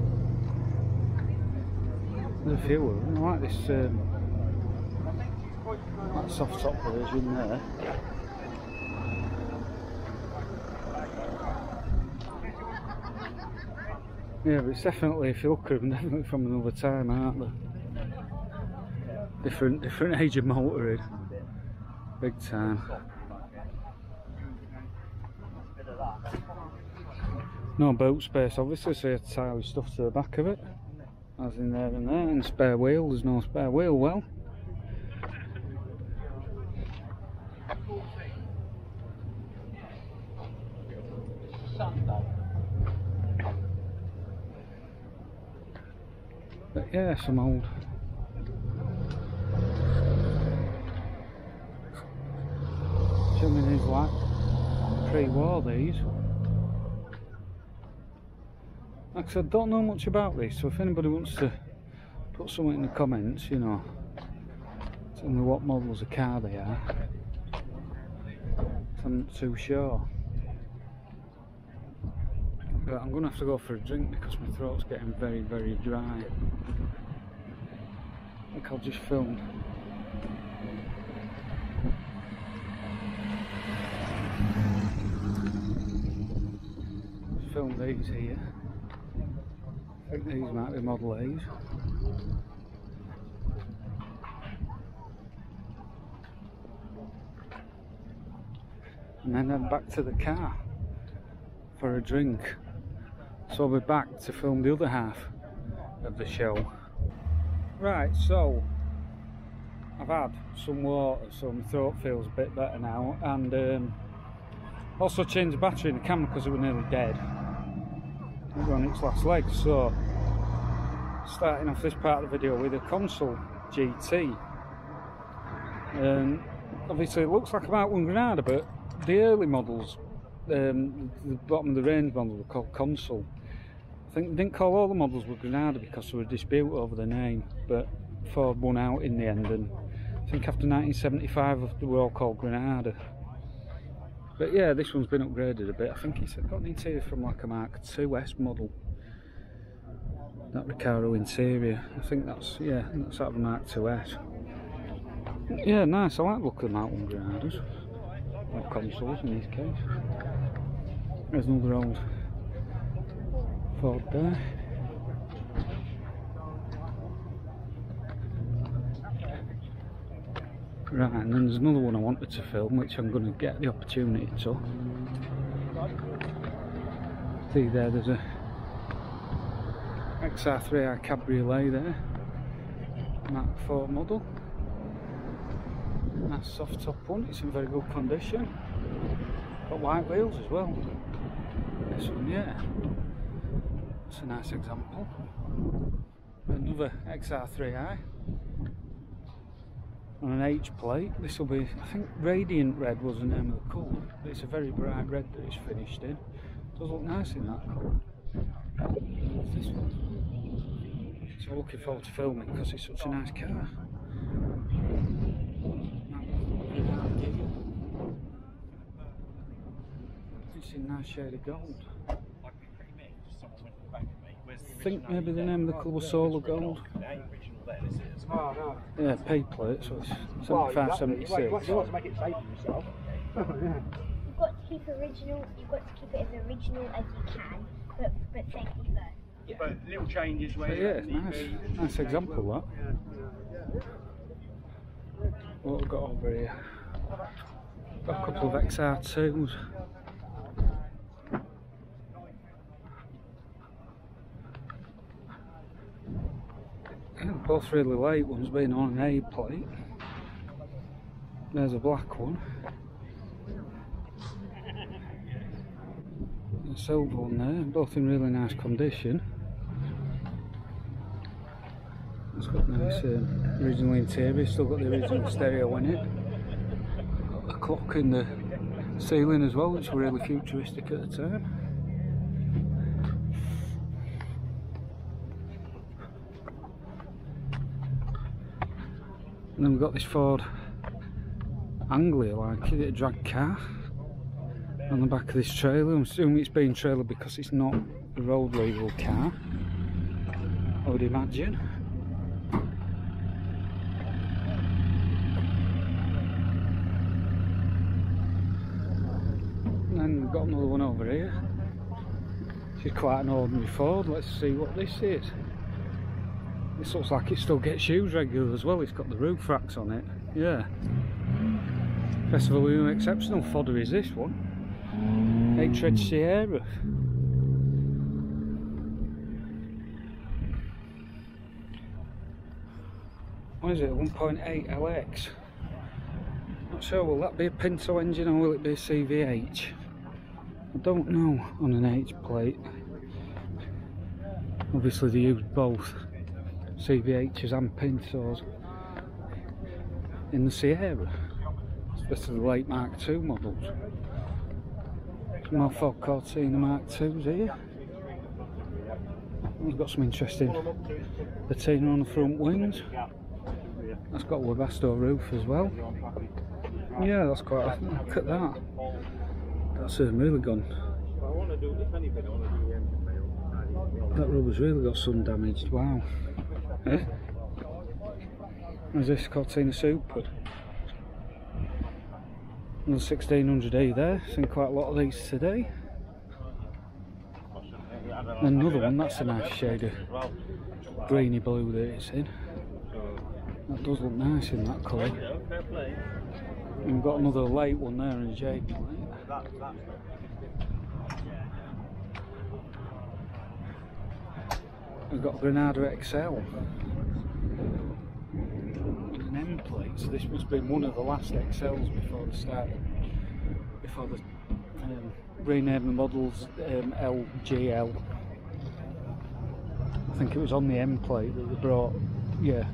there's a few of them. I like this that soft top version there. Yeah, but it's definitely, if you look at them, definitely from another time, aren't they? Different age of motoring. Big time. No boot space obviously, so you have to tie all your stuff to the back of it. As in there and there, and spare wheel, there's no spare wheel well. But yeah, some old chimneys like pre-war these. Like I said, I don't know much about these, so if anybody wants to put something in the comments, you know, tell me what models of car they are. I'm not too sure. But I'm going to have to go for a drink because my throat's getting very, very dry. I think I'll just film. Film these here. I think these might be Model A's. And then I'm back to the car for a drink. So I'll be back to film the other half of the show. Right, so I've had some water, so my throat feels a bit better now, and also changed the battery in the camera because it was nearly dead. It was on its last legs. So starting off this part of the video with a console GT. Obviously it looks like a Mark 1 Granada, but the early models, the bottom of the range models were called console. I think they didn't call all the models with Granada because there was a dispute over the name, but Ford won out in the end, and I think after 1975 they were all called Granada. But yeah, this one's been upgraded a bit. I think it's got an interior from like a Mark II's model. That Recaro interior. I think that's, yeah, that's out of a Mark II's. Yeah, nice. I like the look of the Mark 1 Granadas. Or consoles in this case. There's another old Ford there. Right, and then there's another one I wanted to film, which I'm going to get the opportunity to. See there's a XR3i Capri Xl there, Mark IV model. Nice soft top one, it's in very good condition. Got white wheels as well. This one, yeah. That's a nice example. Another XR3i. On an H plate. This will be, I think Radiant Red was the name of the colour, but it's a very bright red that it's finished in. It does look nice in that colour. This one. So I'm looking forward to filming because it's such a nice car. It's in a nice shade of gold. I think maybe the name of the colour was Solar Gold. Oh, no. Yeah, P plate, so it's 75, 76. You want to make it safe for yourself. Yeah. You've got to keep original. You've got to keep it as original as you can, but safety first. Yeah. But little changes where. But yeah, nice example that. What we've got over here? Got a couple of XR2s. Both really light ones, being on an A plate. There's a black one. A silver one there, both in really nice condition. It's got nice original interior, still got the original stereo in it. Got a clock in the ceiling as well, which were really futuristic at the time. And then we've got this Ford Anglia, like a drag car on the back of this trailer. I'm assuming it's being trailered because it's not a road legal car, I would imagine. And then we've got another one over here. This is quite an ordinary Ford. Let's see what this is. This looks like it still gets used regular as well. It's got the roof racks on it. Yeah. Festival of Exceptional fodder is this one. 8-tread Sierra. What is it? 1.8 LX. Not sure. Will that be a Pinto engine or will it be a CVH? I don't know on an H plate. Obviously they use both CVHs and Pintos in the Sierra, especially the late Mark II models. Some more Ford Cortina Mark IIs here. We've got some interesting patina on the front wings. That's got a Webasto roof as well. Yeah, that's quite a look at that. That's really gone. That rubber's really got sun damaged, wow. Eh? There's this Cortina Super. Another 1600E there, seen quite a lot of these today. And another one, that's a nice shade of greeny blue that it's in. That does look nice in that colour. And we've got another light one there in a J plate. We've got Granada XL. so this must have been one of the last XLs before they started, before they renamed the models LGL. I think it was on the M plate that they brought, yeah.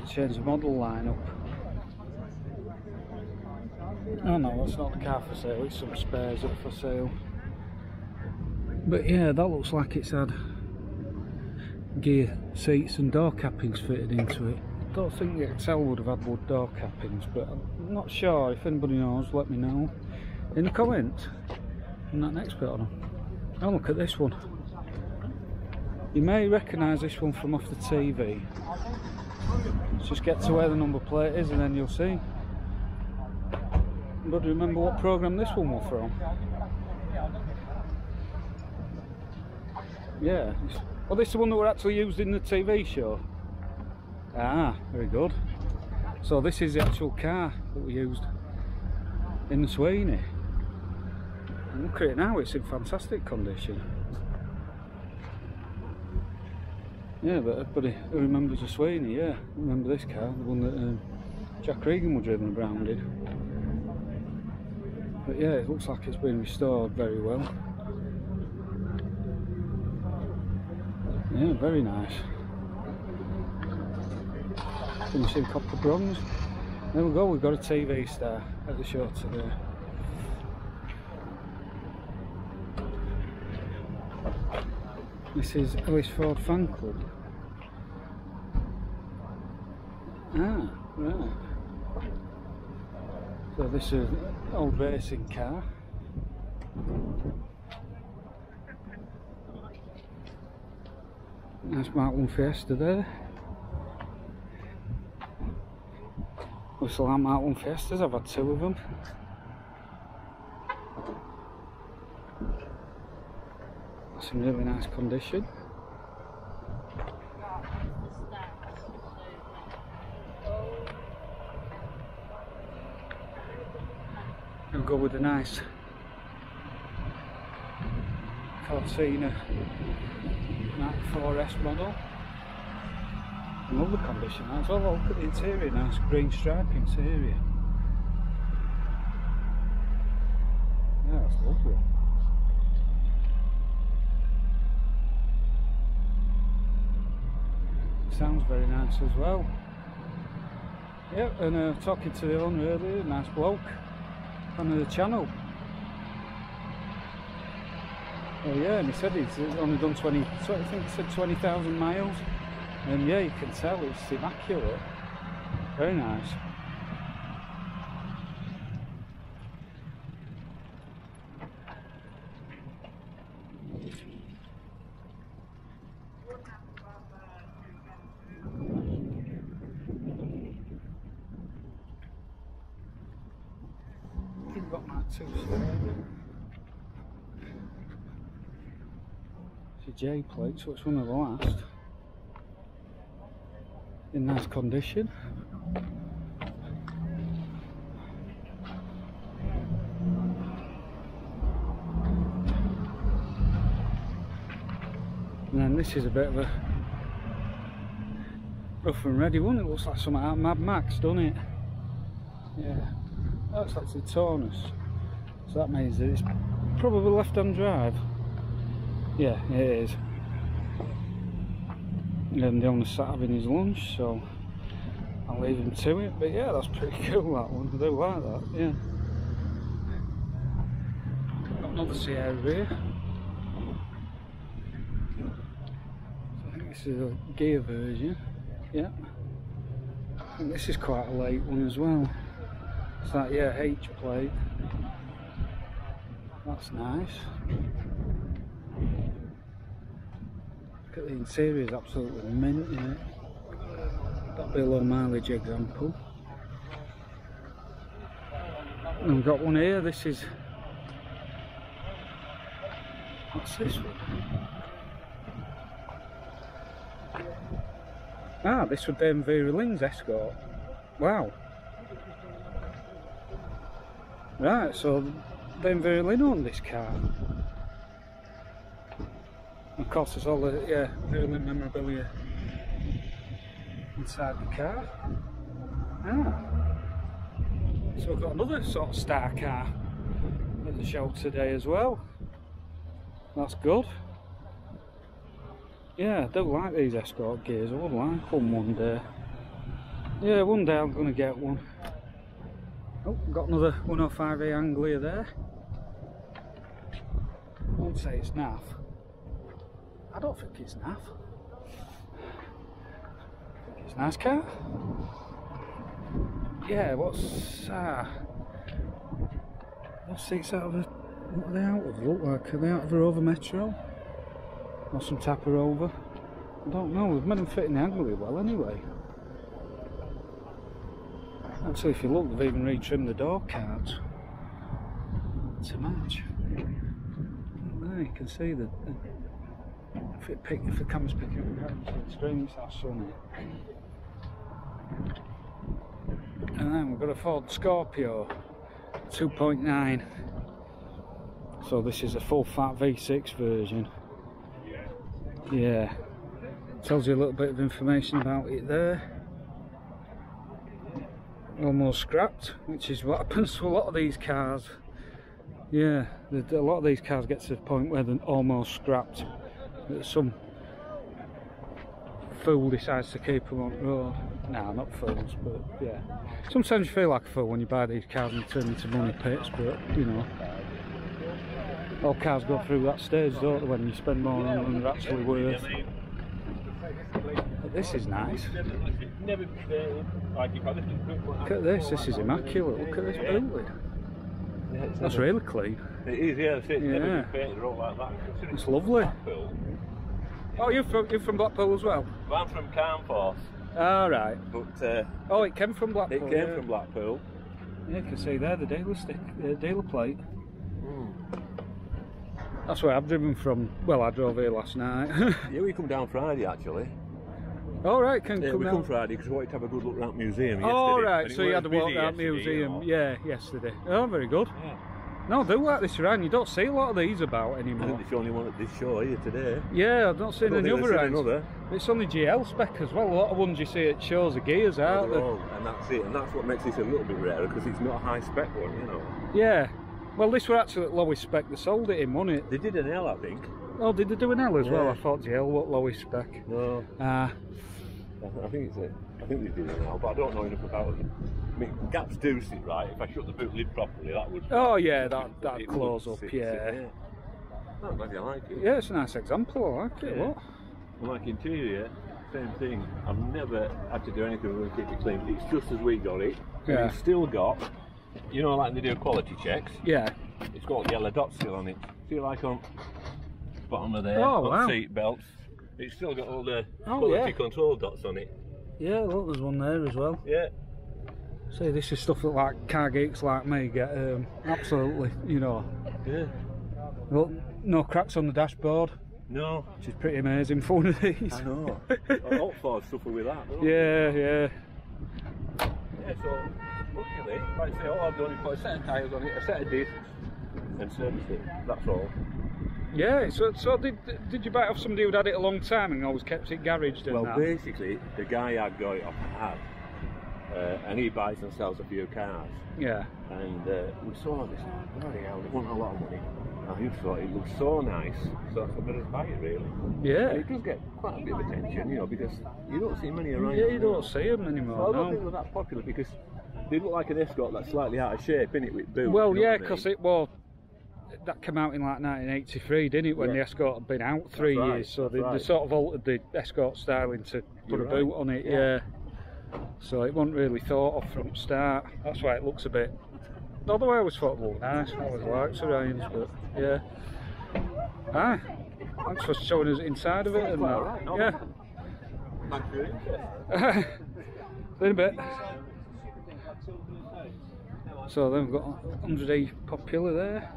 Change the model line up. Oh no, that's not the car for sale, it's some spares that are for sale. But yeah, that looks like it's had gear seats and door cappings fitted into it. I don't think the XL would have had wood door cappings, but I'm not sure. If anybody knows, let me know in the comments. I'm not an expert on them. Oh, look at this one. You may recognise this one from off the TV. Let's just get to where the number plate is and then you'll see. Anybody remember what programme this one was from? Yeah. Well, this is the one that were actually used in the TV show. Ah, very good. So this is the actual car that we used in the Sweeney. And look at it now, it's in fantastic condition. Yeah, but everybody who remembers the Sweeney, yeah, remember this car, the one that Jack Regan was driven around in. But yeah, it looks like it's been restored very well. Yeah, very nice. Finishing copper bronze. There we go, we've got a TV star at the show today. This is Ellis Ford Fan Club. Ah, right. So this is an old racing car. Nice Mark 1 Fiesta there. Whistle like Mark 1 Fiestas, I've had 2 of them. That's in really nice condition. We'll go with a nice Corsair Mark 4S model. I love the condition. That's all. Look at the interior, nice green stripe interior. Yeah, that's lovely. Sounds very nice as well. Yep, and talking to the owner earlier, nice bloke, fan of the channel. Oh yeah, and he said he's only done 20, I think he said 20,000 miles. And yeah, you can tell it's immaculate. Very nice. You've got my 2 It's a J plate, so it's one of the last. In nice condition. And then this is a bit of a rough and ready one. It looks like something out of Mad Max, doesn't it? Yeah, that's actually Taunus, so that means that it's probably left-hand drive. Yeah, it is. And the owner sat having his lunch, so I'll leave him to it. But yeah, that's pretty cool, that one. I do like that, yeah. Got another Sierra here. So I think this is a gear version. Yeah. I think this is quite a late one as well. It's that, yeah, H plate. That's nice. Look at the interior, is absolutely mint in it. That'll be a low mileage example. And we've got one here, this is... What's this one? Ah, this would be Vera Lynn's Escort. Wow. Right, so Ben Vera Lynn owned this car. Of course, there's all the, yeah, Vera Lynn memorabilia inside the car. Ah. So we've got another sort of star car at the show today as well. That's good. Yeah, I don't like these Escort gears. I would like one day. Yeah, one day I'm going to get one. Oh, got another 105A Anglia there. I won't say it's naff. I don't think it's naff. I think it's a nice car. Yeah, what's seats out of a, what are they out of? Look like, are they out of a Rover Metro? Or some type of Rover? I don't know, we've made them fit in the Anglia well anyway. Actually, if you look, they've even retrimmed the door cards to match. There you can see the if the camera's picking up the screen, it's that sunny. And then we've got a Ford Scorpio 2.9. So this is a full fat V6 version. Yeah. Tells you a little bit of information about it there. Almost scrapped, which is what happens to a lot of these cars. Yeah, a lot of these cars get to the point where they're almost scrapped. Some fool decides to keep them on road. Nah, not fools, but yeah. Sometimes you feel like a fool when you buy these cars and turn into money pits, but you know, all cars go through that stage, don't they, when you spend more on them than they're actually worth. But this is nice. Look at this, this is immaculate. Look at this building. Yeah, that's really clean. It is, yeah. It's never been painted all like that. It's lovely. Oh, you're from Blackpool as well? Well, I'm from Carnforth. Ah, right. But oh, it came from Blackpool. It came from Blackpool. Yeah, you can see there the dealer stick, dealer plate. Mm. That's where I've driven from. Well, I drove here last night. Yeah, we come down Friday actually. All right, we come Friday because we wanted to have a good look around the museum yesterday. Oh, right, so you had to walk around the museum, yeah, yesterday. Oh, very good. Yeah. No, I do like this around. You don't see a lot of these about anymore. I think it's the only one at this show here today. Yeah, I've not seen any other rounds. It's only GL spec as well. A lot of ones you see at shows are gears, aren't they? And that's it. And that's what makes this a little bit rarer because it's not a high spec one, you know. Yeah. Well, this were actually at lowest spec. They sold it in, wasn't it? They did an L, I think. Oh, did they do an L as well? I thought GL was lowest spec. No. I think they did it now, but I don't know enough about it. I mean, gaps do sit right. If I shut the boot lid properly, that would. Oh yeah, that'd close up. Yeah. I'm glad you like it. Yeah, it's a nice example. I like it. Yeah. What? I like interior. Same thing. I've never had to do anything to keep it clean. It's just as we got it. Yeah. It's still got, you know, like they do quality checks. Yeah. It's got yellow dots still on it. See, like on the bottom of there, oh, wow. Seat belts. It's still got all the quality control dots on it. Yeah, look, there's one there as well. Yeah. See, this is stuff that like car geeks like me get absolutely, you know. Yeah. Look, no cracks on the dashboard. No. Which is pretty amazing for one of these. I know. All Ford suffer with that, don't yeah, they? Yeah. Yeah, so luckily, like I say, all I've done is put a set of tyres on it, a set of discs, and service it. That's all. Yeah, so did you buy it off somebody who'd had it a long time and always kept it garaged and Well, basically, the guy I'd got it off had, and he buys and sells a few cars. Yeah. And we saw this, bloody hell, it wasn't a lot of money. I just thought it looked so nice, so I thought better buy it really. Yeah. And it does get quite a bit of attention, you know, because you don't see many around. Yeah, you don't see them anymore. Well, I don't think they're that popular because they look like an Escort that's slightly out of shape, innit, with boots. Well, you know yeah, because that came out in like 1983, didn't it, when the Escort had been out 3 years, so they sort of altered the Escort styling to put a boot on it, yeah. So it wasn't really thought of from the start, that's why it looks a bit, although I always thought it looked nice, I always liked Orions, but yeah. Thanks for showing us inside of it and that. Yeah. Thanks for your interest. In a bit. So then we've got 100E Popular there.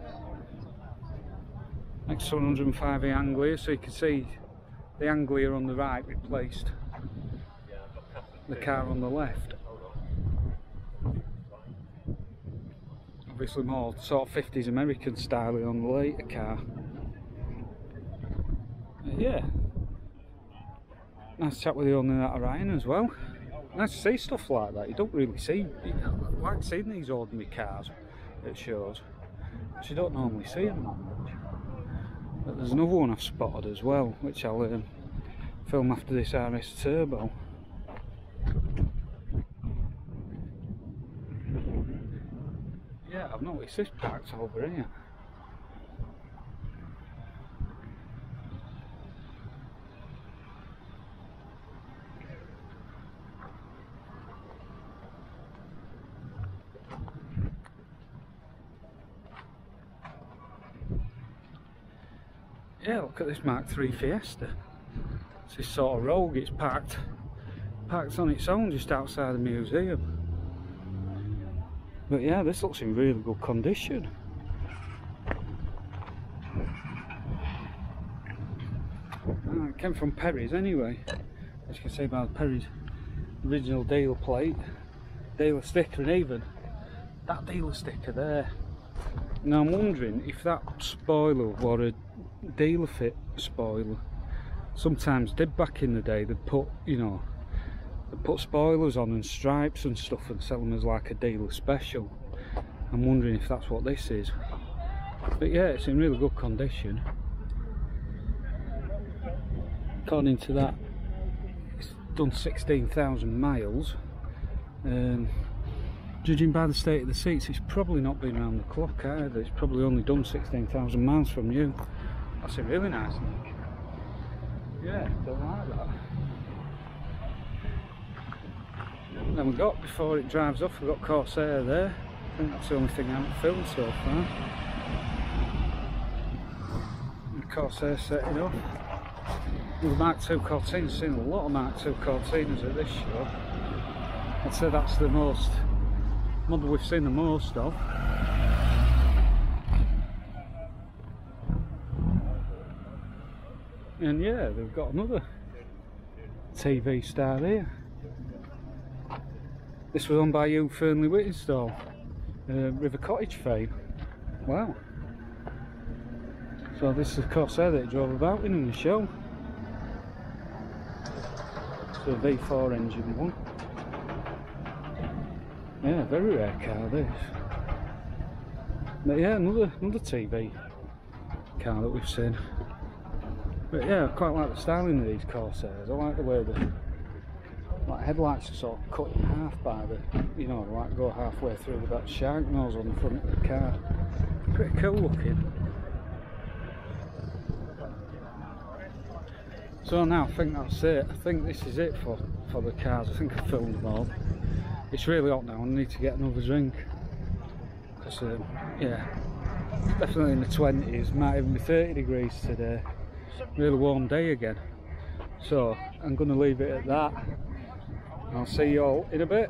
Next to 105E Anglia, so you can see the Anglia on the right replaced the car on the left. Obviously more sort of 50s American styling on the later car. Yeah. Nice chat with the owner that Ryan as well. Nice to see stuff like that. You don't really see, I like seeing these ordinary cars at shows, which you don't normally see them that much. But there's another one I've spotted as well, which I'll film after this RS Turbo. Yeah, I've noticed this parked over here. Yeah, look at this Mark III Fiesta. It's this sort of Rogue. It's parked on its own just outside the museum. But yeah, this looks in really good condition. It came from Perry's anyway, as you can see by the Perry's original dealer plate, dealer sticker, and even that dealer sticker there. Now I'm wondering if that spoiler were a dealer fit spoiler. Sometimes did back in the day, they'd put, you know, they'd put spoilers on and stripes and stuff and sell them as like a dealer special. I'm wondering if that's what this is. But yeah, it's in really good condition. According to that, it's done 16,000 miles. Judging by the state of the seats, it's probably not been round the clock either. It's probably only done 16,000 miles from you. That's a really nice nick. Yeah, don't like that. Then we got, before it drives off, we've got Corsair there. I think that's the only thing I haven't filmed so far. And Corsair setting up. The Mark II Cortinas, seen a lot of Mark II Cortinas at this show. I'd say that's the most model we've seen the most of. And yeah, they've got another TV star here. This was owned by Hugh Fernley Whittingstall, River Cottage fame. Wow. So this is the Corsair that he drove about in the show. It's a V4 engine one. Yeah, very rare car this. But yeah, another TV car that we've seen. But yeah, I quite like the styling of these Corsairs. I like the way the headlights are sort of cut in half by the, you know, like go halfway through with that shark nose on the front of the car. Pretty cool looking. So now I think that's it. I think this is it for the cars. I think I filmed them all. It's really hot now. I need to get another drink. Because yeah, definitely in the 20s. Might even be 30 degrees today. Really warm day again. So I'm going to leave it at that. I'll see you all in a bit.